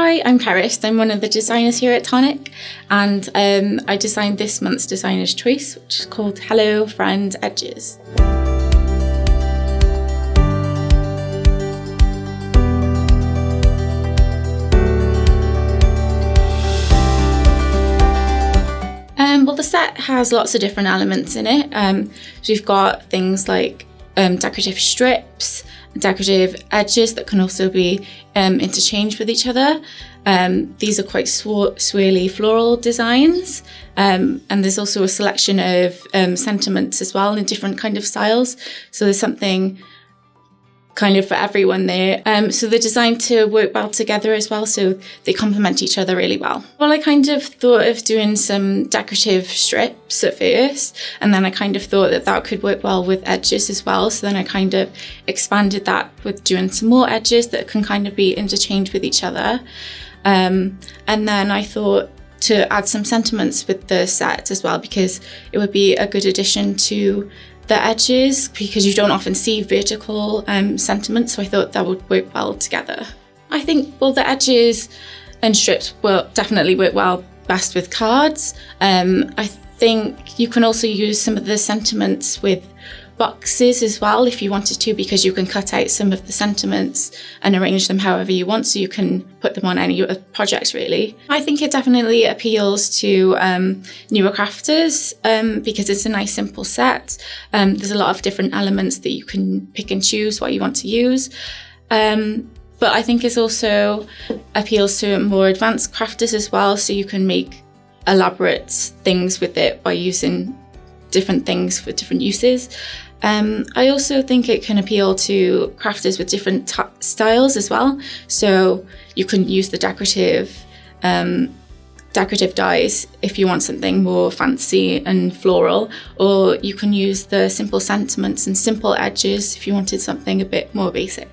Hi, I'm Cerys. I'm one of the designers here at Tonic, and I designed this month's designer's choice, which is called Hello Friend Edges. Well, the set has lots of different elements in it. So we've got things like decorative strips, decorative edges that can also be interchanged with each other. These are quite swirly floral designs, and there's also a selection of sentiments as well in different kind of styles. So there's something kind of for everyone there. So they're designed to work well together as well, so they complement each other really well. Well, I kind of thought of doing some decorative strips at first, and then I kind of thought that that could work well with edges as well. So then I kind of expanded that with doing some more edges that can kind of be interchanged with each other. And then I thought to add some sentiments with the set as well, because it would be a good addition to the edges, because you don't often see vertical sentiments, so I thought that would work well together. I think, well, the edges and strips will definitely work well best with cards. I think you can also use some of the sentiments with boxes as well if you wanted to, because you can cut out some of the sentiments and arrange them however you want, so you can put them on any projects really. I think it definitely appeals to newer crafters because it's a nice simple set. There's a lot of different elements that you can pick and choose what you want to use. But I think it also appeals to more advanced crafters as well, so you can make elaborate things with it by using different things for different uses. I also think it can appeal to crafters with different styles as well. So you can use the decorative dies if you want something more fancy and floral, or you can use the simple sentiments and simple edges if you wanted something a bit more basic.